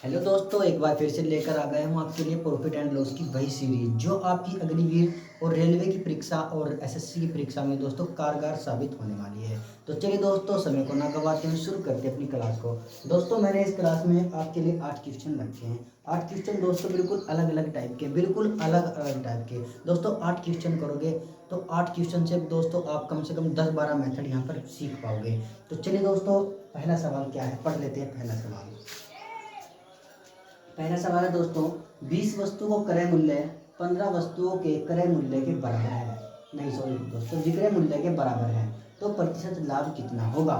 Hello दोस्तों, एक बार फिर से लेकर आ गए हम आपके लिए प्रॉफिट एंड लॉस की वही सीरीज जो आपकी अग्निवीर और रेलवे की परीक्षा और एसएससी की परीक्षा में दोस्तों कारगर साबित होने वाली है। तो चलिए दोस्तों, समय को ना गवाते हुए शुरू करते हैं अपनी क्लास को। दोस्तों, मैंने इस क्लास में आपके लिए 8 क्वेश्चन रखे हैं। 8 क्वेश्चन दोस्तों बिल्कुल अलग अलग टाइप के, बिल्कुल अलग अलग टाइप के। दोस्तों 8 क्वेश्चन करोगे तो 8 क्वेश्चन से दोस्तों आप कम से कम 10-12 मेथड यहाँ पर सीख पाओगे। तो चलिए दोस्तों, पहला सवाल क्या है पढ़ लेते हैं। पहला सवाल है दोस्तों, 20 वस्तुओं को क्रय मूल्य 15 वस्तुओं के क्रय मूल्य के बराबर है। नहीं सॉरी दोस्तों, विक्रय मूल्य के बराबर है तो प्रतिशत लाभ कितना होगा।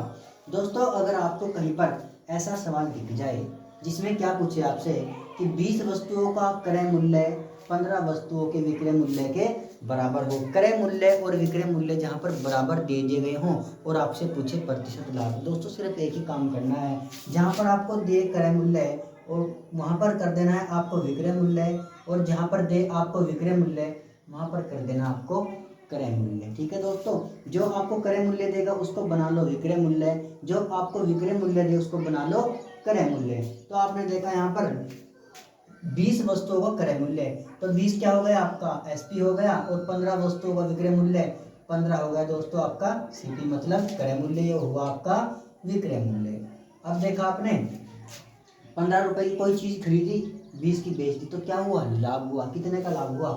दोस्तों अगर आपको कहीं पर ऐसा सवाल दिख जाए जिसमें क्या पूछे आपसे कि 20 वस्तुओं का क्रय मूल्य 15 वस्तुओं के विक्रय मूल्य के बराबर हो, क्रय मूल्य और विक्रय मूल्य जहाँ पर बराबर दे दिए गए हों और आपसे पूछे प्रतिशत लाभ, दोस्तों सिर्फ एक ही काम करना है। जहाँ पर आपको दे क्रय मूल्य और वहाँ पर कर देना है आपको विक्रय मूल्य, और जहाँ पर दे आपको विक्रय मूल्य वहाँ पर कर देना आपको क्रय मूल्य। ठीक है दोस्तों, जो आपको क्रय मूल्य देगा उसको बना लो विक्रय मूल्य, जो आपको विक्रय मूल्य दे उसको बना लो क्रय मूल्य। तो आपने देखा यहाँ पर 20 वस्तुओं का क्रय मूल्य, तो 20 क्या हो गया आपका एसपी हो गया, और 15 वस्तुओं का विक्रय मूल्य 15 हो गया दोस्तों आपका सीपी, मतलब क्रय मूल्य ये हुआ आपका विक्रय मूल्य। अब देखा आपने 15 रुपए की कोई चीज खरीदी, 20 की बेच दी, तो क्या हुआ लाभ हुआ। कितने का लाभ हुआ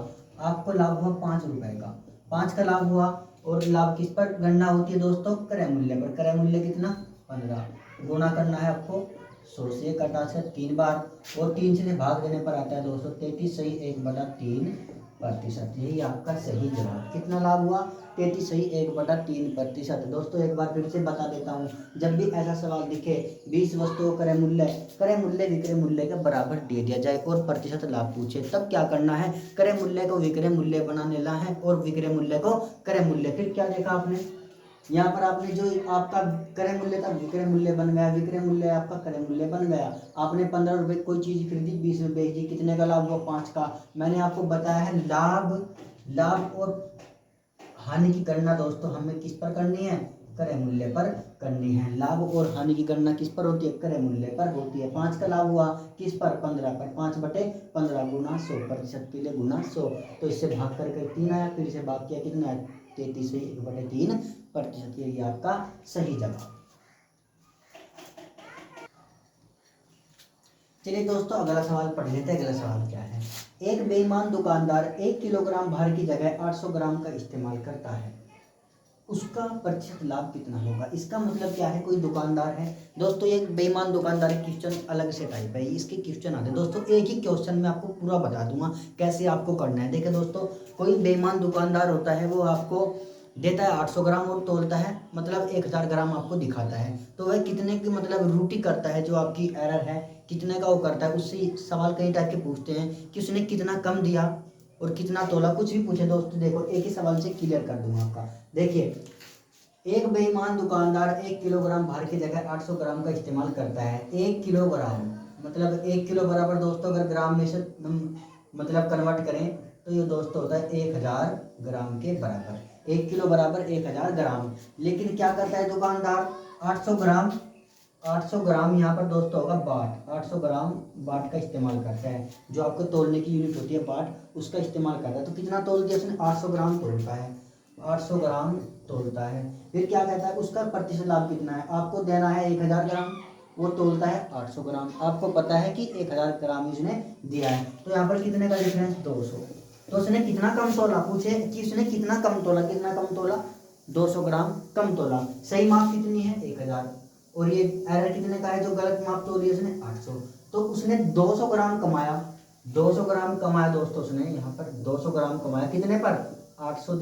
आपको, लाभ हुआ 5 रुपए का, 5 का लाभ हुआ। और लाभ किस पर गणना होती है दोस्तों, क्रय मूल्य पर। क्रय मूल्य कितना 15, गुणा करना है आपको 100 से, कटा से 3 बार, और 3 से भाग देने पर आता है दोस्तों 33 सही 1/3%। यही आपका सही जवाब। कितना लाभ हुआ 33 सही 1/3%। दोस्तों एक बार फिर से बता देता हूँ, जब भी ऐसा सवाल दिखे 20 वस्तुओं क्रय मूल्य विक्रय मूल्य के बराबर दे दिया जाए और प्रतिशत लाभ पूछे, तब क्या करना है, क्रय मूल्य को विक्रय मूल्य बना लेना है और विक्रय मूल्य को क्रय मूल्य। फिर क्या देखा आपने, यहाँ पर आपने जो आपका क्रय मूल्य था विक्रय मूल्य बन गया, विक्रय मूल्य आपका क्रय मूल्य बन गया। आपने 15 रुपए कोई चीज खरीदी, 20 में बेच दी, कितने का लाभ हुआ 5 का। मैंने आपको बताया है लाभ और हानि की गणना दोस्तों हमें किस पर करनी है, क्रय मूल्य पर करनी है। लाभ और हानि की गणना किस पर होती है, क्रय मूल्य पर होती है। 5 का लाभ हुआ किस पर, 15 पर, 5/15 गुना 100, प्रतिशत के लिए गुना 100, तो इससे भाग करके 3 आया, फिर से भाग किया कितना है 33 से 1/3%। ये आपका सही जवाब। चलिए दोस्तों अगला सवाल पढ़ लेते हैं। अगला सवाल क्या है, एक बेईमान दुकानदार 1 किलोग्राम भार की जगह 800 ग्राम का इस्तेमाल करता है, उसका प्रतिशत लाभ कितना होगा। इसका मतलब क्या है, कोई दुकानदार है दोस्तों, ये बेईमान दुकानदार क्वेश्चन अलग से टाइप है, इसके क्वेश्चन आते हैं दोस्तों एक ही क्वेश्चन में आपको पूरा बता दूंगा कैसे आपको करना है। देखिए दोस्तों, कोई बेईमान दुकानदार होता है, वो आपको देता है 800 ग्राम और तोलता है मतलब 1000 ग्राम आपको दिखाता है, तो वह कितने की मतलब रूटी करता है, जो आपकी एरर है कितने का वो करता है। उससे सवाल कई टाइप के पूछते हैं कि उसने कितना कम दिया और कितना तोला, कुछ भी पूछे दोस्तों देखो एक ही सवाल से क्लियर कर दूंगा आपका। देखिए, एक बेईमान दुकानदार 1 किलोग्राम भार की जगह 800 ग्राम का इस्तेमाल करता है। 1 किलोग्राम मतलब 1 किलो बराबर दोस्तों अगर ग्राम में से मतलब कन्वर्ट करें तो ये दोस्तों होता है 1000 ग्राम के बराबर। 1 किलो बराबर 1000 ग्राम। लेकिन क्या करता है दुकानदार, 800 ग्राम यहाँ पर दोस्तों होगा बाट, 800 ग्राम बाट का इस्तेमाल करता है, जो आपको तोलने की यूनिट होती है बाट, उसका इस्तेमाल करता है। तो कितना तोल दिया उसने, 800 ग्राम तोलता है, 800 ग्राम तोलता है। फिर क्या कहता है, उसका प्रतिशत लाभ कितना है, आपको देना है 1000 ग्राम, वो तोलता है 800 ग्राम, आपको पता है कि 1000 ग्राम इसने दिया है, तो यहाँ पर कितने का डिफरेंस 200। तो उसने कितना कम तोला, पूछे कि उसने कितना कम तोला, कितना कम तोला 200 ग्राम कम तोला। सही माप कितनी है 1000, और ये एरर कितने का है, जो गलत माप तोली उसने 800, तो उसने 200 ग्राम कमाया। 200 ग्राम कमाया दोस्तों उसने, यहाँ पर 200 ग्राम कमाया कितने पर, 800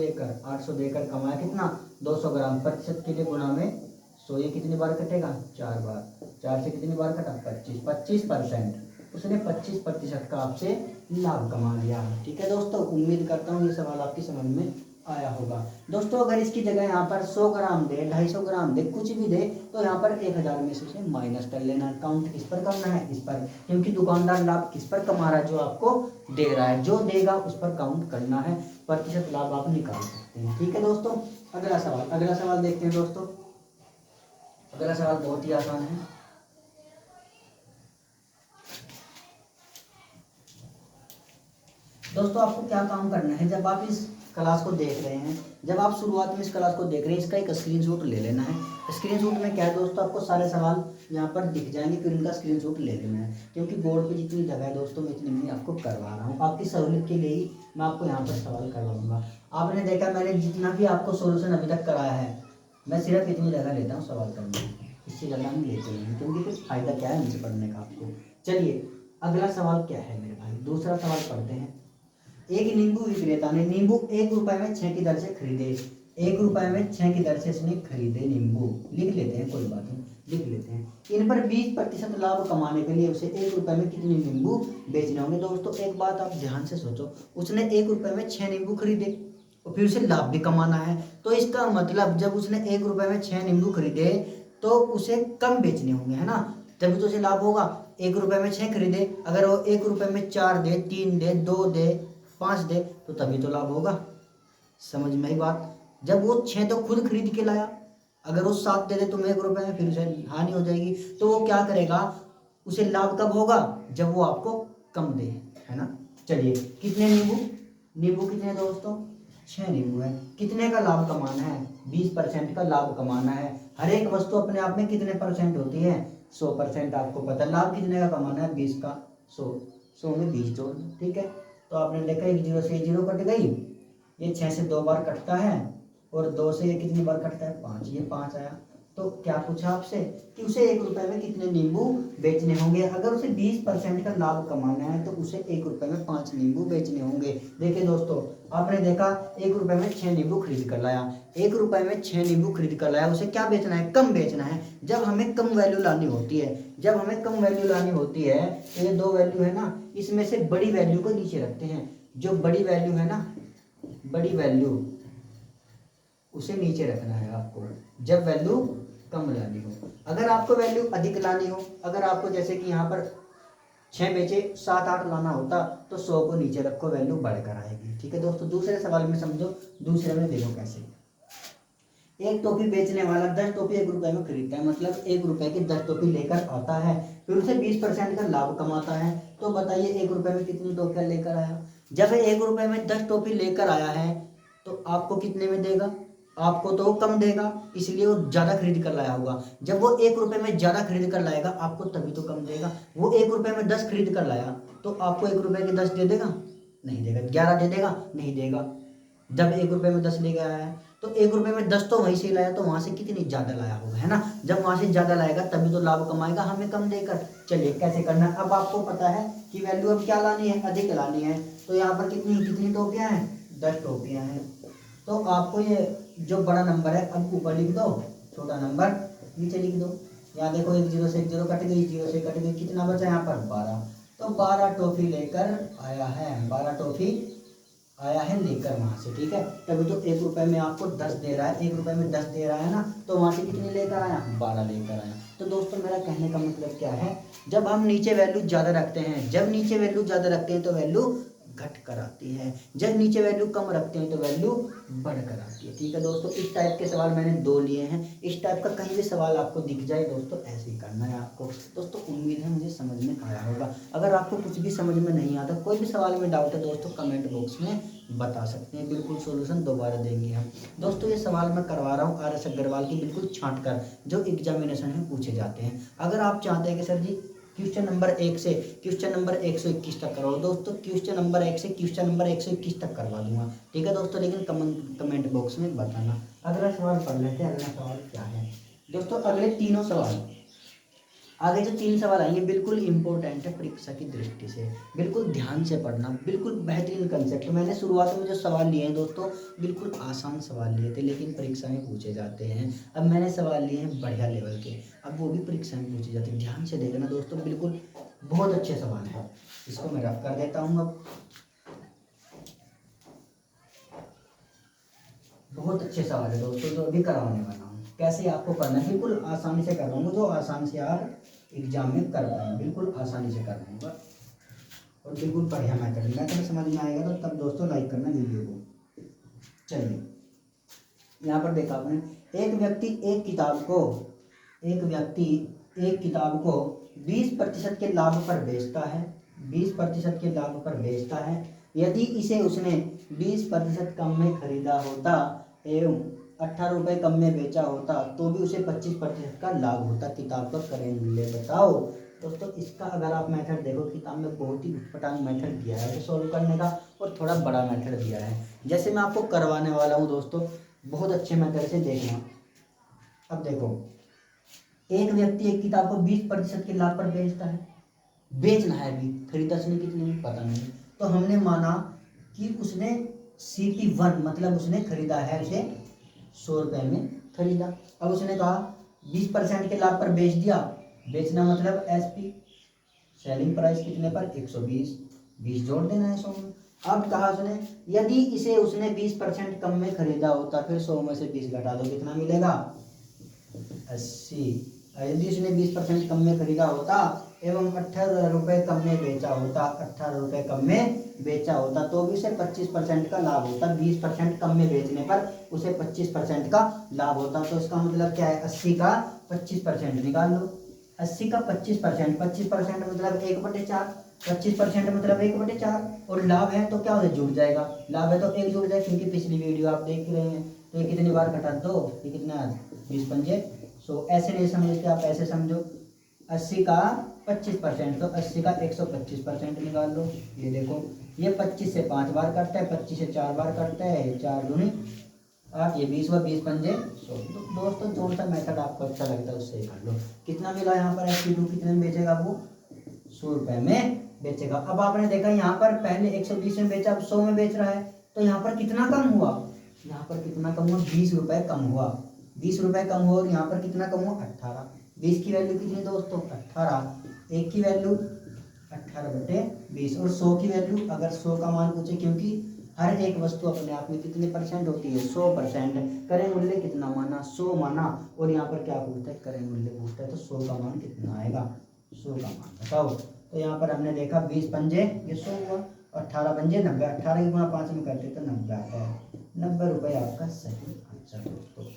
देकर कमाया कितना 200 ग्राम। प्रतिशत के लिए गुना में 100, ये कितनी बार कटेगा 4 बार, 4 से कितनी बार कटा 25%। उसने 25% का आपसे लाभ कमा लिया। ठीक है दोस्तों, उम्मीद करता हूँ ये सवाल आपकी समझ में आया होगा। दोस्तों अगर इसकी जगह यहाँ पर 100 ग्राम दे, 250 ग्राम दे, कुछ भी दे, तो यहाँ पर 1000 में से उसे माइनस कर लेना। काउंट किस पर करना है, इस पर, क्योंकि दुकानदार लाभ किस पर कमा रहा है, जो आपको दे रहा है, जो देगा उस पर काउंट करना है, प्रतिशत लाभ आप निकाल सकते हैं। ठीक है दोस्तों, अगला सवाल देखते हैं दोस्तों। अगला सवाल बहुत ही आसान है। दोस्तों आपको क्या काम करना है, जब आप इस क्लास को देख रहे हैं, जब आप शुरुआत में इस क्लास को देख रहे हैं, इसका एक स्क्रीनशॉट ले लेना है। स्क्रीनशॉट में क्या है दोस्तों, आपको सारे सवाल यहाँ पर दिख जाएंगे, फिर उनका स्क्रीनशॉट ले लेना है, क्योंकि बोर्ड पे जितनी जगह है दोस्तों मैं इतनी में आपको करवा रहा हूँ, आपकी सहूलियत के लिए ही मैं आपको यहाँ पर सवाल करवाऊँगा। आपने देखा मैंने जितना भी आपको सोल्यूशन अभी तक कराया है, मैं सिर्फ इतनी जगह लेता हूँ सवाल करने में, इससे ज़्यादा हम लेते नहीं, क्योंकि फिर फायदा क्या है हमसे पढ़ने का आपको। चलिए अगला सवाल क्या है मेरे भाई, दूसरा सवाल पढ़ते हैं। एक नींबू विक्रेता ने नींबू 1 रुपए में 6 की दर से खरीदे। 1 रुपए में 6 की दर से इसने खरीदे नींबू, लिख लेते हैं, कोई बात नहीं लिख लेते हैं। इन पर 20% लाभ कमाने के लिए उसे 1 रुपए में कितने नींबू बेचने होंगे। दोस्तों एक बात आप ध्यान से सोचो, उसने 1 रुपए में 6 नींबू खरीदे और फिर उसे लाभ भी कमाना है, तो इसका मतलब जब उसने 1 रुपए में 6 नींबू खरीदे तो उसे कम बेचने होंगे, है ना, तभी तो उसे लाभ होगा। 1 रुपए में 6 खरीदे, अगर वो 1 रुपए में 4 दे, 3 दे, 2 दे, 5 दे, तो तभी तो लाभ होगा। समझ में आई बात। जब वो 6 तो खुद खरीद के लाया, अगर वो 7 दे दे तुम 1 रुपए में, फिर उसे हानि हो जाएगी, तो वो क्या करेगा, उसे लाभ कब होगा, जब वो आपको कम दे, है ना। चलिए कितने नींबू, नींबू कितने दोस्तों, 6 नींबू है। कितने का लाभ कमाना है, 20% का लाभ कमाना है। हर एक वस्तु अपने आप में कितने परसेंट होती है, 100%। आपको पता है लाभ कितने का कमाना है, 20 का, 100 में 20 जोड़, ठीक है। तो आपने देखा 1 0 से 0 कट गई, ये 6 से 2 बार कटता है, और 2 से ये कितनी बार कटता है, 5, ये 5 आया। तो क्या पूछा आपसे कि उसे 1 रुपए में कितने नींबू बेचने होंगे। अगर उसे 20% का लाभ कमाना है तो उसे 1 रुपए में 5 नींबू बेचने होंगे। देखिए दोस्तों आपने देखा 1 रुपए में 6 नींबू खरीद कर लाया, 1 रुपए में 6 नींबू खरीद कर लाया, उसे क्या बेचना है, कम बेचना है। जब हमें कम वैल्यू लानी होती है, जब हमें कम वैल्यू लानी होती है, तो ये 2 वैल्यू है ना, इसमें से बड़ी वैल्यू को नीचे रखते हैं। जो बड़ी वैल्यू है ना, बड़ी वैल्यू उसे नीचे रखना है आपको, जब वैल्यू कम लानी हो। अगर आपको वैल्यू अधिक लानी हो, अगर आपको जैसे कि यहाँ पर 6 बेचे 7 8 लाना होता, तो 100 को नीचे रखो, वैल्यू बढ़कर आएगी, ठीक है दोस्तों। दूसरे सवाल में समझो, दूसरे में देखो कैसे। एक टोपी बेचने वाला 10 टोपी 1 रुपए में खरीदता है, मतलब 1 रुपए की 10 टोपी लेकर आता है, फिर उसे 20% का लाभ कमाता है। तो बताइए 1 रुपए में कितनी टोपियां लेकर आया। जब 1 रुपए में 10 टोपी लेकर आया है तो आपको कितने में देगा, आपको तो कम देगा, इसलिए वो ज्यादा खरीद कर लाया होगा। जब वो 1 रुपए में ज्यादा खरीद कर लाएगा आपको तभी तो कम देगा। वो 1 रुपए में 10 खरीद कर लाया तो आपको 1 रुपए के 10 दे देगा, नहीं देगा। 11 दे देगा, नहीं देगा। जब 1 रुपए में 10 लेके आया है तो 1 रुपए में 10 तो वहीं से लाया, तो वहां से कितनी ज्यादा लाया होगा, है ना। जब वहां से ज्यादा लाएगा तभी तो लाभ कमाएगा, हमें कम देकर। चलिए कैसे करना है, अब आपको पता है कि वैल्यू अब क्या लानी है, अधिक लानी है। तो यहाँ पर कितनी कितनी टोपियां हैं, 10 टोपियां हैं। तो आपको ये जो बड़ा नंबर है अब ऊपर लिख दो, छोटा नंबर नीचे लिख दो। यहाँ देखो 1 0 से 1 0 कट गई, 0 से कट गई, कितना बचा यहाँ पर 12। तो 12 टॉफी लेकर आया है, 12 टॉफी आया है लेकर वहां से, ठीक है। तभी तो 1 रुपए में आपको 10 दे रहा है, 1 रुपए में 10 दे रहा है ना, तो वहां से कितनी लेकर आया, 12 लेकर आया। तो दोस्तों मेरा कहने का मतलब क्या है, जब हम नीचे वैल्यू ज्यादा रखते हैं, जब नीचे वैल्यू ज्यादा रखते हैं तो वैल्यू घट कर आती है, जब नीचे वैल्यू कम रखते हैं तो वैल्यू बढ़ कर आती है, ठीक है दोस्तों। इस टाइप के सवाल मैंने 2 लिए हैं। इस टाइप का कहीं भी सवाल आपको दिख जाए दोस्तों, ऐसे ही करना है आपको। दोस्तों उम्मीद है मुझे समझ में आया होगा। अगर आपको कुछ भी समझ में नहीं आता, कोई भी सवाल में डाउट है दोस्तों, कमेंट बॉक्स में बता सकते हैं, बिल्कुल सोल्यूशन दोबारा देंगे हम। दोस्तों ये सवाल मैं करवा रहा हूँ RS अग्रवाल की, बिल्कुल छांट कर, जो एग्जामिनेशन में पूछे जाते हैं। अगर आप चाहते हैं कि सर जी क्वेश्चन नंबर 1 से क्वेश्चन नंबर 121 तक करवाओ, दोस्तों क्वेश्चन नंबर 1 से क्वेश्चन नंबर 121 तक करवा दूंगा, ठीक है दोस्तों। लेकिन कमेंट बॉक्स में बताना। अगला सवाल पढ़ लेते हैं। अगला सवाल क्या है दोस्तों, अगले तीनों सवाल, आगे जो 3 सवाल आएंगे बिल्कुल इंपॉर्टेंट है परीक्षा की दृष्टि से, बिल्कुल ध्यान से पढ़ना, बिल्कुल बेहतरीन कंसेप्ट। मैंने शुरुआत में जो सवाल लिए हैं दोस्तों, बिल्कुल आसान सवाल लिए थे, लेकिन परीक्षा में पूछे जाते हैं। अब मैंने सवाल लिए हैं बढ़िया लेवल के, अब वो भी परीक्षा में पूछे जाते हैं। ध्यान से देखना दोस्तों, बिल्कुल बहुत अच्छे सवाल हैं। इसको मैं रफ कर देता हूँ। अब बहुत अच्छे सवाल है दोस्तों जो अभी करवाने वाला हूँ। कैसे आपको करना है, बिल्कुल आसानी से करवाऊंगा, जो आसान से आप एग्जाम में कर पाएंगे, बिल्कुल आसानी से करवाऊंगा और बिल्कुल बढ़िया मैथड समझ में आएगा। तो तब दोस्तों लाइक करना वीडियो को। चलिए यहाँ पर देखा आपने, एक व्यक्ति एक किताब को 20% के लाभ पर बेचता है, 20% के लाभ पर बेचता है। यदि इसे उसने 20% कम में खरीदा होता एवं 18 रुपये कम में बेचा होता तो भी उसे 25% का लाभ होता। किताब का क्रय मूल्य बताओ। दोस्तों इसका अगर आप मेथड देखो, किताब में बहुत ही उटपटांग मेथड दिया है सॉल्व करने का, और थोड़ा बड़ा मेथड दिया है। जैसे मैं आपको करवाने वाला हूँ दोस्तों, बहुत अच्छे मेथड से देखना। अब देखो, एक व्यक्ति एक किताब को 20% के लाभ पर बेचता है, बेचना है अभी, खरीदा उसने कितने में पता नहीं, तो हमने माना कि उसने CP1 मतलब उसने खरीदा है, उसे 100 रुपये में खरीदा। अब उसने कहा 20% के लाभ पर बेच दिया, बेचना मतलब SP सेलिंग प्राइस कितने पर 120, 20 जोड़ देना है 100 में। अब कहा उसने यदि इसे उसने 20% कम में खरीदा होता, फिर 100 में से 20 घटा दो, कितना मिलेगा 80। यदि उसने 20% कम में खरीदा होता एवं 18 रुपये कम में बेचा होता, 18 रुपये कम में बेचा होता तो भी उसे 25% का लाभ होता। 20% कम में बेचने पर उसे 25% का लाभ होता। तो इसका मतलब क्या है, 80 का 25% निकाल लो। 80 का 25%, 25% मतलब 1/4, 25% मतलब 1/4, और लाभ है तो क्या हो जाए, जुड़ जाएगा। लाभ है तो 1 जुड़ जाए, क्योंकि पिछली वीडियो आप देख रहे हैं। तो ये कितनी बार घटा दो, ये कितना 20 पंजे 100। ऐसे नहीं समझते आप, ऐसे समझो। 80 का 25%, तो 80 का 125% निकाल लो। ये देखो, ये 25 से 5 बार कटता है, 25 से 4 बार कटता है, ये 4 दूनी 8, ये 20 व 20 पंजे 100। तो दोस्तों कौन सा मेथड आपको अच्छा लगता है उससे कर लो। कितना मिला यहाँ पर, SP2 कितने में बेचेगा वो, 100 रुपये में बेचेगा। अब आपने देखा यहाँ पर पहले 120 में बेचा, अब 100 में बेच रहा है, तो यहाँ पर कितना कम हुआ, यहाँ पर कितना कम हुआ, 20 रुपये कम हुआ। 20 रुपये कम हुआ, और यहाँ पर कितना कम हुआ, 18। 20 की वैल्यू कितनी दोस्तों, 18। एक की वैल्यू 18/20, और 100 की वैल्यू, अगर 100 का मान पूछे, क्योंकि हर एक वस्तु अपने आप में कितने परसेंट होती है, 100%। क्रय मूल्य कितना माना, 100 माना, और यहाँ पर क्या पूछता है, क्रय मूल्य पूछता है, तो 100 का मान कितना आएगा, 100 का मान बताओ। तो यहाँ पर हमने देखा 20 पंजे ये 100 हुआ, 18 पंजे 90, 18 की गुणा 5 में करते तो 90 आता है। 90 रुपये आपका सही आंसर दोस्तों।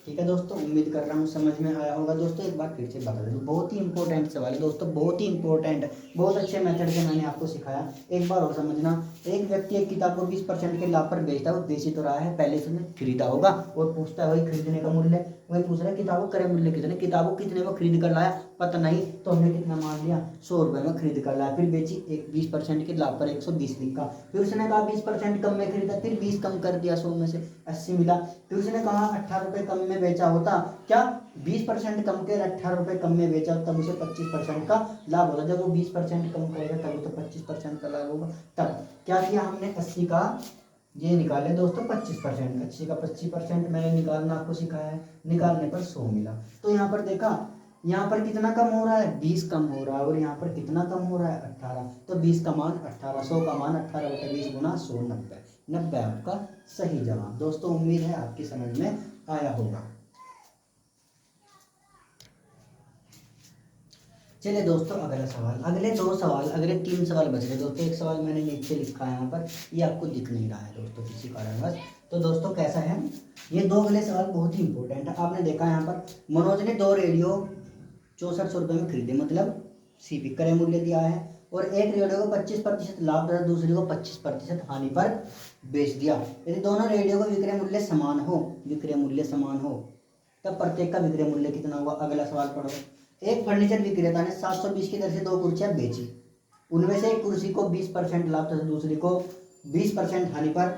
ठीक है दोस्तों, उम्मीद कर रहा हूँ समझ में आया होगा। दोस्तों एक बार फिर से बता दूँ, बहुत ही इंपॉर्टेंट सवाल है दोस्तों, बहुत ही इंपॉर्टेंट, बहुत अच्छे मेथड से मैंने आपको सिखाया। एक बार और समझना, एक व्यक्ति एक किताब को 20% के लाभ पर बेचता है, वो बेच ही तो रहा है, पहले से खरीदा होगा, और पूछता है वही खरीदने का मूल्य, वही पूछ रहा है किताबों क्रय मूल्य कितने, किताबों कितने वो खरीद कर लाया पता नहीं, तो हमने कितना मान लिया, 100 रुपये में खरीद कर लाया, फिर बेची एक 20% के लाभ पर 120 लिखा, फिर उसने कहा 20% कम में खरीदा, फिर 20 कम कर दिया, 100 में से 80 मिला, फिर उसने कहा 18 रुपये कम में बेचा होता, क्या 20% कम कर 18 रुपये कम में बेचा, तब उसे 25% का लाभ होगा। जब वो 20% कम करेगा तभी तो 25% का लाभ होगा। तब क्या किया हमने, 80 का ये निकाले दोस्तों 25%, 80 का 25% मैंने निकालना आपको सिखाया है, निकालने पर 100 मिला। तो यहाँ पर देखा, यहाँ पर कितना कम हो रहा है, 20 कम हो रहा है, और यहाँ पर कितना कम हो रहा है, 18। तो 20 का मान 18, 100 का मान 18/20 गुना 100, 90। 90 आपका सही जवाब दोस्तों। उम्मीद है आपकी समझ में आया होगा। चलिए दोस्तों अगला सवाल, अगले 2 सवाल, अगले 3 सवाल बच गए दोस्तों। एक सवाल मैंने नीचे लिखा है यहाँ पर, ये आपको दिख नहीं रहा है दोस्तों किसी कारणवश। तो दोस्तों कैसा है, ये 2 अगले सवाल बहुत ही इंपॉर्टेंट है। आपने देखा यहाँ पर मनोज ने 2 रेडियो 6400 रुपये में खरीदे, मतलब CP क्रय मूल्य दिया है, और एक रेडियो को 25% लाभ तथा दूसरे को 25% हानि पर बेच दिया। यदि दोनों रेडियो का विक्रय मूल्य समान हो, विक्रय मूल्य समान हो, तब प्रत्येक का विक्रय मूल्य कितना होगा। अगला सवाल पढ़ो। एक फर्नीचर विक्रेता ने 720 की दर से 2 कुर्सियां बेची, उनमें से एक कुर्सी को 20% लाभ तथा दूसरी को 20% हानि पर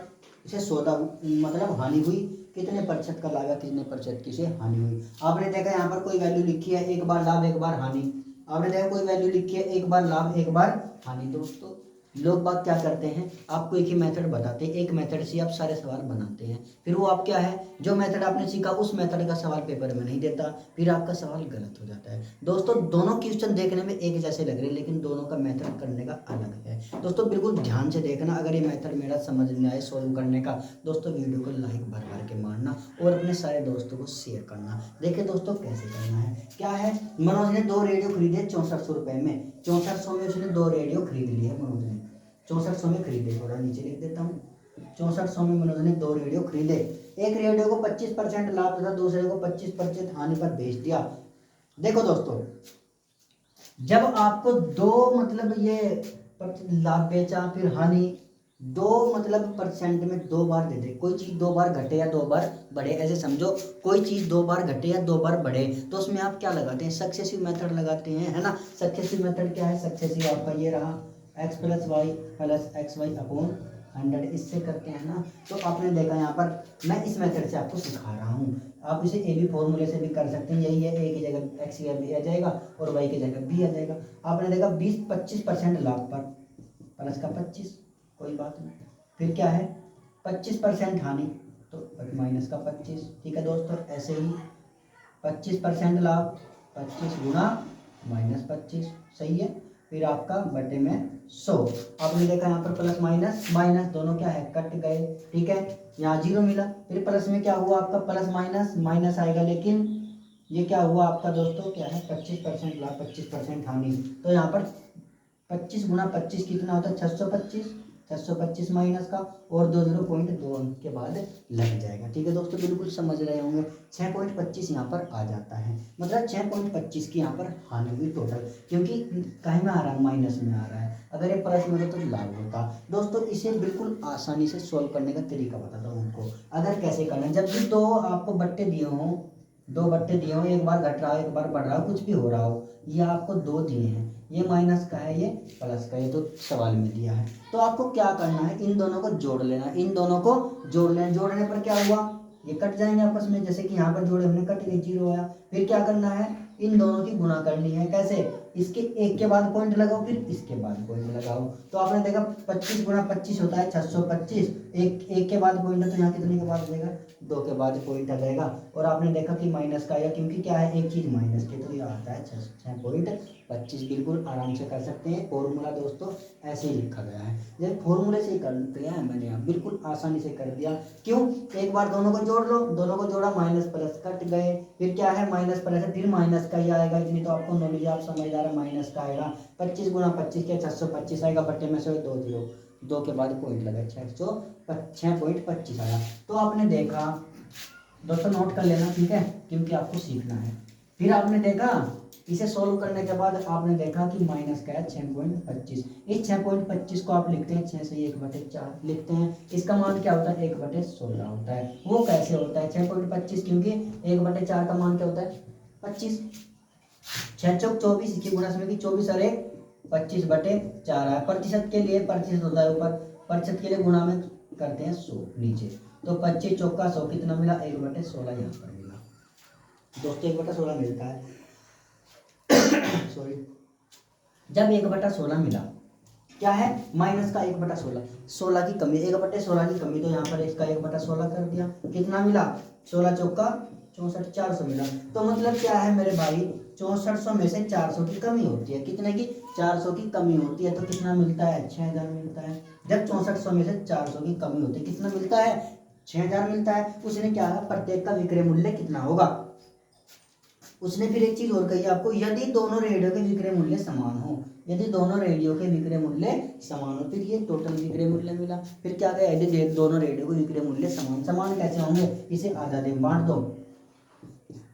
इसे सौदा मतलब हानि हुई। कितने प्रतिशत का लाभ है, कितने प्रतिशत की इसे हानि हुई। आपने देखा यहाँ पर कोई वैल्यू लिखी है, एक बार लाभ एक बार हानि। आपने देखा कोई वैल्यू लिखी है, एक बार लाभ एक बार हानि। दोस्तों लोग बात क्या करते हैं, आपको एक ही मेथड बताते हैं, एक मेथड से आप सारे सवाल बनाते हैं, फिर वो आप क्या है, जो मेथड आपने सीखा उस मेथड का सवाल पेपर में नहीं देता, फिर आपका सवाल गलत हो जाता है। दोस्तों दोनों क्वेश्चन देखने में एक जैसे लग रहे हैं, लेकिन दोनों का मेथड करने का अलग है। दोस्तों बिल्कुल ध्यान से देखना, अगर ये मेथड मेरा समझ में आए सॉल्व करने का, दोस्तों वीडियो को लाइक भर भर के मारना और अपने सारे दोस्तों को शेयर करना। देखिए दोस्तों कैसे करना है, क्या है, मनोज ने 2 रेडियो खरीदे 6400 रुपये में, 6400 में उसने 2 रेडियो खरीद लिए मनोज ने, 6400 में खरीदे, थोड़ा नीचे लिख देता हूँ। 6400 में मनोज ने 2 रेडियो खरीदे, एक रेडियो को 25% लाभ तथा दूसरे को 25% हानि पर बेच दिया। देखो दोस्तों, जब आपको 2 मतलब ये लाभ बेचा, फिर हानि, दो मतलब परसेंट में दो बार दे दे, कोई चीज़ दो बार घटे या दो बार बढ़े, ऐसे समझो कोई चीज़ दो बार घटे या दो बार बढ़े तो उसमें आप क्या लगाते हैं, सक्सेसिव मेथड लगाते हैं, है ना। सक्सेसिव मेथड क्या है, सक्सेसिव आपका ये रहा x plus Y plus X Y upon 100, इससे करते हैं ना। तो आपने देखा यहाँ पर मैं इस मेथड से आपको सिखा रहा हूँ, आप इसे ए बी फॉर्मूले से भी कर सकते हैं, यही है ए की जगह एक्स की बी आ जाएगा और वाई की जगह बी आ जाएगा। आपने देखा 20-25% लाभ पर प्लस का 25, कोई बात नहीं, फिर क्या है 25% हानि तो माइनस का 25, ठीक है दोस्तों। ऐसे ही 25% लाभ 25 गुना माइनस 25, सही है। फिर आपका बटे में 100, आपने देखा यहाँ पर प्लस माइनस माइनस दोनों क्या है कट गए, ठीक है। यहाँ 0 मिला, फिर प्लस में क्या हुआ आपका प्लस माइनस माइनस आएगा, लेकिन ये क्या हुआ आपका दोस्तों, क्या है 25% लाभ 25% हानि, तो यहाँ पर 25 गुना 25 कितना होता है 625, 625 माइनस का और 2 अंक के बाद लग जाएगा, ठीक है दोस्तों। बिल्कुल समझ रहे होंगे, 6.25 यहाँ पर आ जाता है, मतलब 6.25 की यहाँ पर हानि हुई टोटल, क्योंकि कहीं में आ रहा है माइनस में आ रहा है, अगर ये प्लस में होता तो लाभ होता। दोस्तों इसे बिल्कुल आसानी से सॉल्व करने का तरीका बताता हूँ उनको, अगर कैसे करना है। जब भी दो आपको बट्टे दिए हों, दो बट्टे दिए हों, एक बार घट रहा हो एक बार बढ़ रहा हो, कुछ भी हो रहा हो, ये आपको दो दिए हैं, ये माइनस का है ये प्लस का है, तो सवाल में दिया है, तो आपको क्या करना है, इन दोनों को जोड़ लेना, इन दोनों को जोड़ लेना, जोड़ने पर क्या हुआ ये कट जाएंगे आपस में, जैसे कि यहाँ पर जोड़े हमने कट गए 0 आया, फिर क्या करना है इन दोनों की गुणा करनी है, कैसे, इसके एक के बाद पॉइंट लगाओ फिर इसके बाद पॉइंट लगाओ, तो आपने देखा 25 गुना 25 होता है 625, एक के बाद पॉइंट है तो यहाँ कितने के बाद आ जाएगा 2 के बाद पॉइंट आ जाएगा, और आपने देखा कि माइनस का आया क्योंकि क्या है एक चीज माइनस की, तो ये आता है 6.25, बिल्कुल आराम से कर सकते हैं। फॉर्मूला दोस्तों ऐसे ही लिखा गया है, जब फॉर्मूले से ही कर दिया है मैंने यहाँ बिल्कुल आसानी से कर दिया, क्यों, एक बार दोनों को जोड़ लो, दोनों को जोड़ा माइनस प्लस कट गए, फिर क्या है माइनस प्लस है फिर माइनस का ही आएगा, इतनी तो आपको नॉलेज आप समझदार है, माइनस का आएगा 25 गुना 25 के 625 आएगा, बट्टे में से 2 0, 2 के बाद पॉइंट लगा 6.25 आया। तो आपने देखा दोस्तों, नोट कर लेना ठीक है, क्योंकि आपको सीखना है। फिर आपने देखा इसे सोल्व करने के बाद आपने देखा कि माइनस का है 6.25, इस 6.25 को आप लिखते हैं 6 से 1/4 लिखते हैं, इसका मान क्या होता है 1/16 होता है। वो कैसे होता है 6.25, क्योंकि 1/4 का मान क्या होता है 25, 6 चौक 24, इसकी गुणा में की 24 और 1 25/4 है। प्रतिशत के लिए प्रतिशत होता है ऊपर, प्रतिशत के लिए गुणा में करते हैं 100 नीचे, तो 25 चौका 100 कितना मिला 1/16 यहाँ पर मिला दोस्तों, 1/16 मिलता है सॉरी, जब 1/16 मिला क्या है माइनस का 1/16, 16 की कमी, 1/16 की कमी, तो यहाँ पर इसका 1/16 कर दिया, कितना मिला 16 चौका 64, 400 मिला। तो मतलब क्या है मेरे भाई 6400 में से 400 की कमी होती है, कितने की 400 की कमी होती है, तो कितना मिलता है 6000 मिलता है। जब 6400 में से 400 की कमी होती है कितना मिलता है 6000 मिलता है। उसने क्या है प्रत्येक का विक्रय मूल्य कितना होगा, उसने फिर एक चीज और कही आपको, यदि दोनों रेडियो के विक्रय मूल्य समान हो, यदि दोनों रेडियो के विक्रय मूल्य समान हो, फिर ये टोटल विक्रय मूल्य मिला। फिर क्या कहा यदि दोनों रेडियो के विक्रय मूल्य समान, समान कैसे होंगे, इसे आधा दे बांट दो,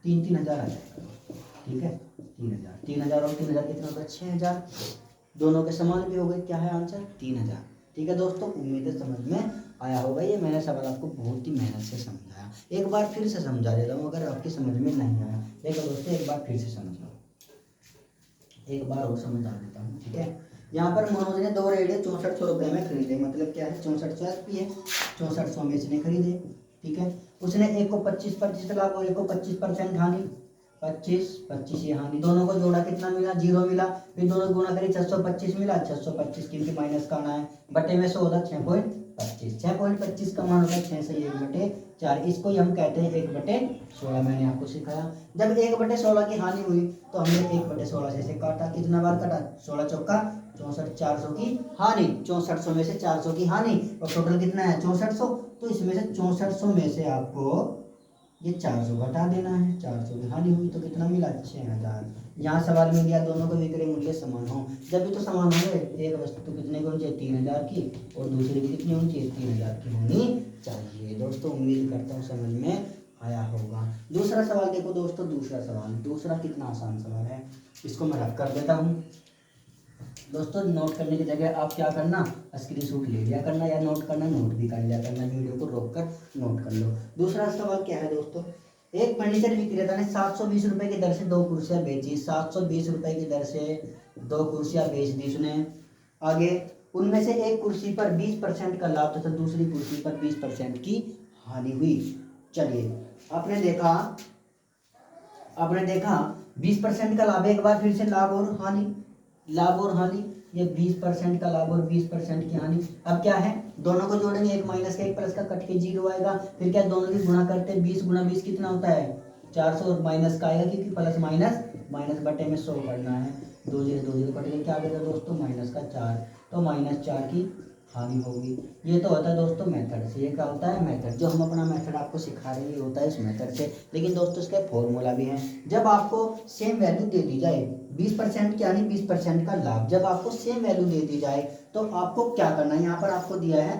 3,000 आ जाएगा, ठीक है 3,000 और 3,000 कितना होगा 6,000, दोनों के समान भी हो गए, क्या है आंसर 3,000। ठीक है दोस्तों, उम्मीद है समझ में आया होगा, ये मैंने सवाल आपको बहुत ही मेहनत से समझाया, एक बार फिर से समझा देता हूँ, अगर आपकी समझ में नहीं आया देखो दोस्तों एक बार फिर से समझ लो, एक बार और समझा देता हूँ, ठीक है। यहाँ पर मनोज ने 2 रेडियो 6400 रुपये में खरीदे, मतलब क्या है 6400 एसपी है, 6400 में इसने खरीदे, ठीक है। उसने एक को 25% लाभ और एक को 25% हानि, 25 ये हानि, दोनों को जोड़ा कितना मिला 0 मिला, फिर दोनों गुणा करी 625 मिला, 625 क्योंकि माइनस का आना है, बटे में 100 होता 6.25 का मान होता है 6 से 1/4, इसको ही हम कहते हैं 1/16, मैंने आपको सिखाया। जब 1/16 की हानि हुई तो हमने 1/16 से काटा, कितना बार काटा 16 चौका 64, 400 की हानि, 6400 में से 400 की हानि, और टोटल कितना है 6400, तो इसमें से 6400 में से आपको ये 400 घटा देना है, 400 की हानि हुई तो कितना मिला 6,000। यहाँ सवाल में दिया दोनों को विक्रय मूल्य समान हो, जब भी तो समान होंगे, एक वस्तु कितने की होनी चाहिए 3,000 की और दूसरी की कितनी होनी चाहिए 3,000 की होनी चाहिए। दोस्तों उम्मीद करता हूँ समझ में आया होगा। दूसरा सवाल देखो दोस्तों, दूसरा सवाल, दूसरा कितना आसान सवाल है, इसको मैं रख कर देता हूँ। दोस्तों नोट करने की जगह आप क्या करना, स्क्रीनशॉट ले लिया करना, या नोट करना, नोट भी कर लिया करना, वीडियो को रोक कर नोट कर लो। दूसरा सवाल क्या है दोस्तों, एक फर्नीचर विक्रेता ने 720 रुपए की दर से 2 कुर्सियां बेची, 720 रुपए की दर से 2 कुर्सियां बेच दी उसने। आगे उनमें से एक कुर्सी पर 20% का लाभ तथा दूसरी कुर्सी पर 20% की हानि हुई। चलिए आपने देखा 20% का लाभ, एक बार फिर से लाभ और हानि, ये 20% का लाभ और 20% की हानि। अब क्या है, दोनों को जोड़ेंगे, एक माइनस का एक प्लस का कट के 0 आएगा। फिर क्या, दोनों की गुणा करते हैं, 20 गुणा 20 कितना होता है 400, और माइनस का आएगा क्योंकि प्लस माइनस बटे में 100 करना है। 2 0 कट गए, क्या आएगा दोस्तों माइनस का 4, तो -4 की हानि होगी। ये तो होता है दोस्तों मेथड से, ये क्या होता है मेथड, जो हम अपना मेथड आपको सिखा रहे हैं ये होता है इस मेथड से। लेकिन दोस्तों इसका फॉर्मूला भी है। जब आपको सेम वैल्यू दे दी जाए 20% की यानी 20% का लाभ, जब आपको सेम वैल्यू दे दी जाए तो आपको क्या करना है, यहाँ पर आपको दिया है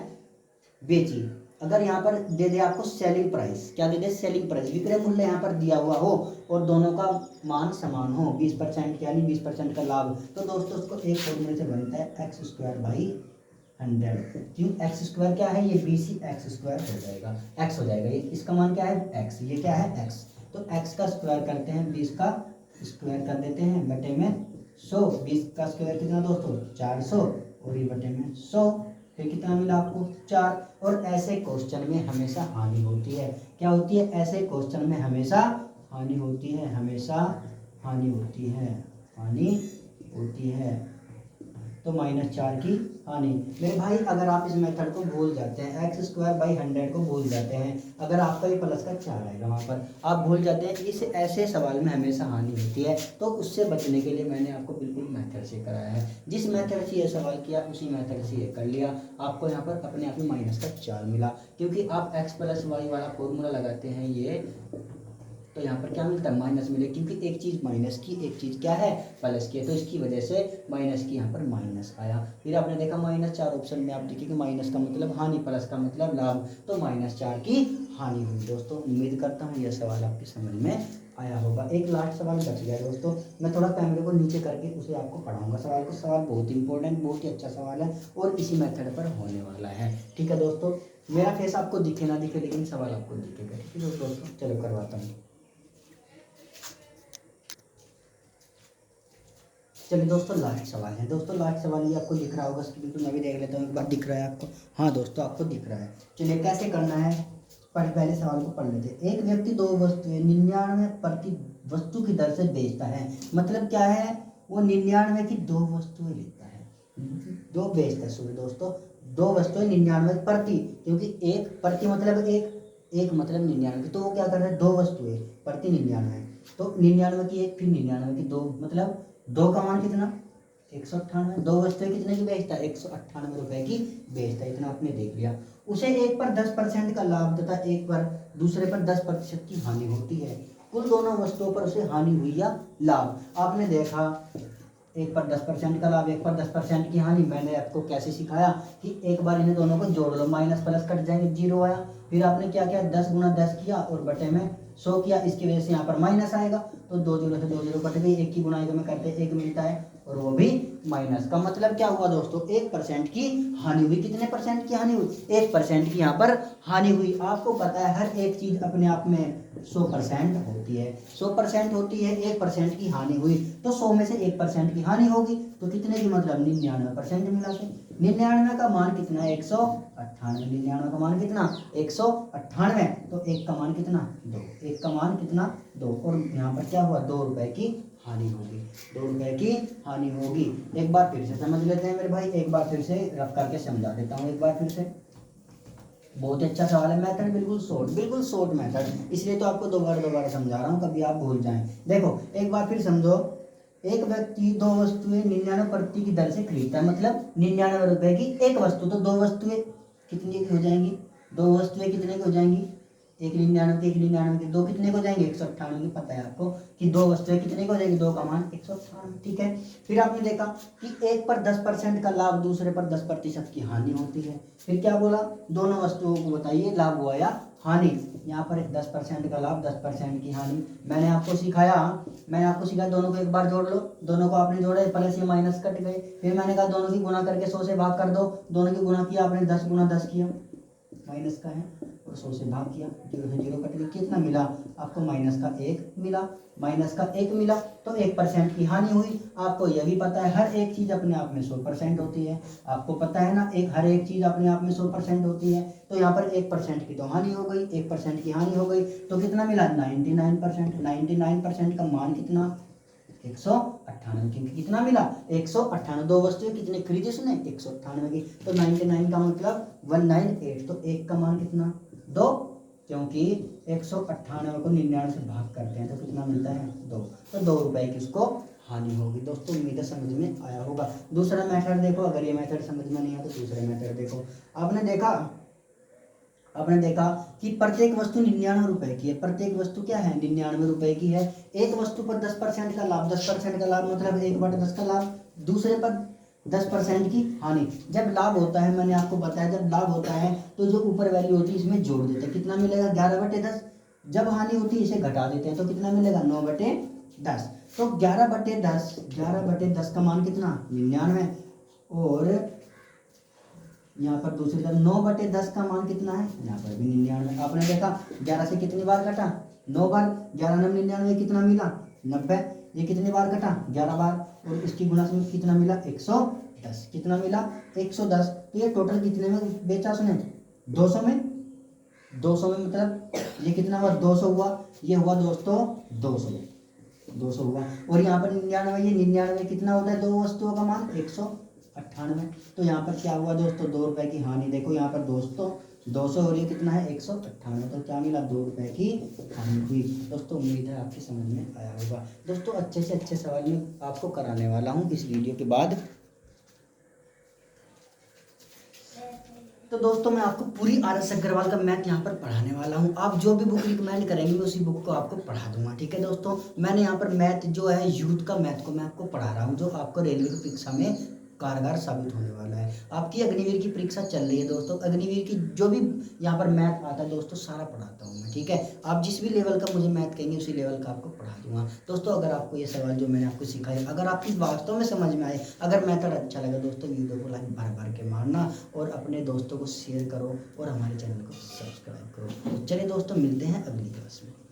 बेची, अगर यहाँ पर दे दे आपको सेलिंग प्राइस, क्या दे दे सेलिंग प्राइस, विक्रय मूल्य यहाँ पर दिया हुआ हो और दोनों का मान समान हो, 20% यानी 20% का लाभ, तो दोस्तों उसको एक फॉर्मूले से बनता है x²/100। क्यों, x² क्या है, ये BC x² हो जाएगा, x हो जाएगा, ये इसका मान क्या है x, ये क्या है x, तो x का स्क्वायर करते हैं, 20 का स्क्वायर कर देते हैं बटे में 100, 20 का स्क्वायर कितना दोस्तों 400, और ये बटे में 100, फिर कितना मिला आपको 4। और ऐसे क्वेश्चन में हमेशा हानि होती है, क्या होती है, ऐसे क्वेश्चन में हमेशा हानि होती है, हमेशा हानि होती है, तो -4 की हानि। मेरे भाई अगर आप इस मेथड को भूल जाते हैं, x²/100 को भूल जाते हैं, अगर आपका ये प्लस का 4 आएगा वहाँ पर आप भूल जाते हैं, इस ऐसे सवाल में हमेशा हानि होती है, तो उससे बचने के लिए मैंने आपको बिल्कुल मेथड से कराया है। जिस मेथड से ये सवाल किया उसी मेथड से ये कर लिया, आपको यहाँ पर अपने आप ही -4 मिला, क्योंकि आप x+y वाला फॉर्मूला लगाते हैं ये, तो यहाँ पर क्या मिलता है माइनस मिले, क्योंकि एक चीज़ माइनस की एक चीज़ क्या है प्लस की है, तो इसकी वजह से माइनस की यहाँ पर माइनस आया। फिर आपने देखा -4 ऑप्शन में आप देखिए कि माइनस का मतलब हानि, प्लस का मतलब लाभ, तो -4 की हानि हुई। दोस्तों उम्मीद करता हूँ यह सवाल आपकी समझ में आया होगा। एक लास्ट सवाल बच गया दोस्तों, मैं थोड़ा कैमरे को नीचे करके उसे आपको पढ़ाऊंगा सवाल बहुत इंपॉर्टेंट, बहुत ही अच्छा सवाल है और इसी मेथड पर होने वाला है। ठीक है दोस्तों, मेरा फेस आपको दिखे ना दिखे लेकिन सवाल आपको दिखेगा। ठीक है दोस्तों, चलो करवाता हूँ। चलिए दोस्तों लास्ट सवाल है, दोस्तों लास्ट सवाल ये आपको दिख रहा होगा स्क्रीन पर, मैं भी देख लेता हूँ एक बार, दिख रहा है आपको, हाँ दोस्तों आपको दिख रहा है। चलिए कैसे करना है, पहले सवाल को पढ़ लेते हैं। एक व्यक्ति 2 वस्तुएं 99 प्रति वस्तु की दर से बेचता है, मतलब क्या है, वो 99 की 2 वस्तुएं लेता है, 2 बेचता है, सॉरी दोस्तों 2 वस्तुएं 99 प्रति, क्योंकि एक प्रति मतलब एक मतलब 99, तो वो क्या कर रहा है 2 वस्तुएं प्रति 99, तो 99 की एक, फिर 99 की 2, मतलब 2 का मान कितना 198, 2 वस्तुएं कितने की बेचता है 198 रुपए की बेचता है, इतना आपने देख लिया। उसे एक पर 10% का लाभ तथा एक पर दूसरे पर 10% की हानि होती है, कुल दोनों वस्तुओं पर उसे हानि हुई या लाभ। आपने देखा एक पर 10% का लाभ, एक पर 10% की हानि। मैंने आपको कैसे सिखाया कि एक बार इन्हें दोनों को जोड़ लो, माइनस प्लस कट जाएंगे 0 आया, फिर आपने क्या किया 10 गुणा 10 किया और बटे में 100 किया, इसकी वजह से यहाँ पर माइनस आएगा, तो 2 0 से 2 0 कट गई, एक की गुणाई में करते 1 मिलता है और वो भी माइनस का मतलब क्या हुआ दोस्तों 1% की हानि हुई। कितने परसेंट की हानि हुई, 1% की यहाँ पर हानि हुई। आपको पता है हर एक चीज अपने आप में 100% होती है, 100% होती है, 1% की हानि हुई तो 100 में से 1% की हानि होगी, तो कितने की मतलब 99% मिला के। 99 का मान कितना है 198, 99 का मान कितना 198, तो 1 का मान कितना 2, 1 का मान कितना 2, और यहाँ पर क्या हुआ 2 रुपए की हानि होगी, 2 रुपए की हानि होगी। एक बार फिर से समझ लेते हैं मेरे भाई, एक बार फिर से रफ करके समझा देता हूँ एक बार फिर से। बहुत ही अच्छा सवाल है, मेथड बिल्कुल शॉर्ट मेथड, इसलिए तो आपको दोबारा समझा रहा हूँ, कभी आप भूल जाएं। देखो एक बार फिर समझो, एक व्यक्ति 2 वस्तुएं 99 प्रति की दर से खरीदता है, मतलब 99 रुपए की एक वस्तु, तो 2 वस्तुएं कितनी की हो जाएंगी, 2 वस्तुएं कितने की हो जाएंगी एक 99 एक 99 के दो कितने को जाएंगे 198 पता है आपको कि दो वस्तुएं कितने को जाएंगी, दो का मान 198। ठीक है, फिर आपने देखा कि एक पर 10% का लाभ, दूसरे पर 10% की हानि होती है। फिर क्या बोला, दोनों वस्तुओं को बताइए लाभ हुआ या हानि। यहाँ पर एक 10% का लाभ 10% की हानि। मैंने आपको सिखाया दोनों को एक बार जोड़ लो, दोनों को आपने जोड़े प्लस या माइनस कट गए। फिर मैंने कहा दोनों की गुणा करके 100 से भाग कर दो, दोनों की गुणा किया आपने 10 गुना 10 किया, माइनस का है और 100 से भाग किया, 0 से 0 कट गया, कितना मिला आपको माइनस का 1 मिला। माइनस का 1 मिला तो 1% की हानि हुई। आपको यह भी पता है हर एक चीज अपने आप में 100% होती है, आपको पता है ना, हर एक चीज अपने आप में 100% होती है। तो यहाँ पर 1% की तो हानि हो गई, 1% की हानि हो गई तो कितना मिला 99%। 99% का मान कितना 198, क्योंकि कितना मिला 198। दो वस्तुएं कितने खरीदी उसने 198 की, तो 99 का मतलब 198। तो एक का मान कितना 2, क्योंकि 198 को 99 से भाग करते हैं तो कितना मिलता है 2, तो 2 रुपए की उसको हानि होगी। दोस्तों उम्मीद है समझ में आया होगा। दूसरा मेथड देखो, अगर ये मेथड समझ में नहीं आया तो दूसरा मेथड देखो। आपने देखा कि प्रत्येक वस्तु 99 रुपए की है, प्रत्येक वस्तु क्या है 99 रुपए की है। एक वस्तु पर 10% का लाभ, 10% का लाभ मतलब 1/10 का लाभ, दूसरे पर 10% की हानि। जब लाभ होता है, मैंने आपको बताया जब लाभ होता है तो जो ऊपर वैल्यू होती है इसमें जोड़ देते हैं, कितना मिलेगा 11/10। जब हानि होती है इसे घटा देते हैं तो कितना मिलेगा 9/10। तो 11/10 का मान कितना 99, और यहाँ पर दूसरी तरफ 9/10 का मान कितना है, यहाँ पर भी 99। आपने देखा 11 से कितनी बार कटा 9 बार, 11 9 99 कितना मिला 90। ये कितनी बार कटा 11 बार, और इसकी गुणा से कितना मिला 110, कितना मिला 110। तो ये टोटल कितने में बेचा उसने 200 में, 200 में मतलब ये कितना हुआ 200 हुआ, ये हुआ दोस्तों 200 हुआ। और यहाँ पर 99, ये 99 कितना होता है दो वस्तुओं का मान 198। तो यहाँ पर क्या हुआ दोस्तों 2 रुपए की हानि। देखो यहाँ पर दोस्तों 200 और ये कितना है 198, तो क्या मिला 2 रुपए की हानि हुई। दोस्तों उम्मीद है आपकी समझ में आया होगा। दोस्तों अच्छे से अच्छे सवाल मैं आपको कराने वाला हूँ इस वीडियो के बाद। तो दोस्तों मैं आपको पूरी RS अग्रवाल का मैथ यहाँ पर पढ़ाने वाला हूँ। आप जो भी बुक रिकमेंड करेंगे मैं उसी बुक को आपको पढ़ा दूंगा। ठीक है दोस्तों, मैंने यहाँ पर मैथ जो है यूथ का मैथ को मैं आपको पढ़ा रहा हूँ, जो आपको रेलवे की परीक्षा में कारगर साबित होने वाला है। आपकी अग्निवीर की परीक्षा चल रही है दोस्तों, अग्निवीर की जो भी यहाँ पर मैथ आता है दोस्तों सारा पढ़ाता हूँ मैं। ठीक है, आप जिस भी लेवल का मुझे मैथ कहेंगे उसी लेवल का आपको पढ़ा दूंगा। दोस्तों अगर आपको ये सवाल जो मैंने आपको सिखाया अगर आपकी वास्तव में समझ में आए, अगर मैथड अच्छा लगा दोस्तों वीडियो को लाइक भर भर के मारना और अपने दोस्तों को शेयर करो और हमारे चैनल को सब्सक्राइब करो। तो चलिए दोस्तों मिलते हैं अगली क्लास में।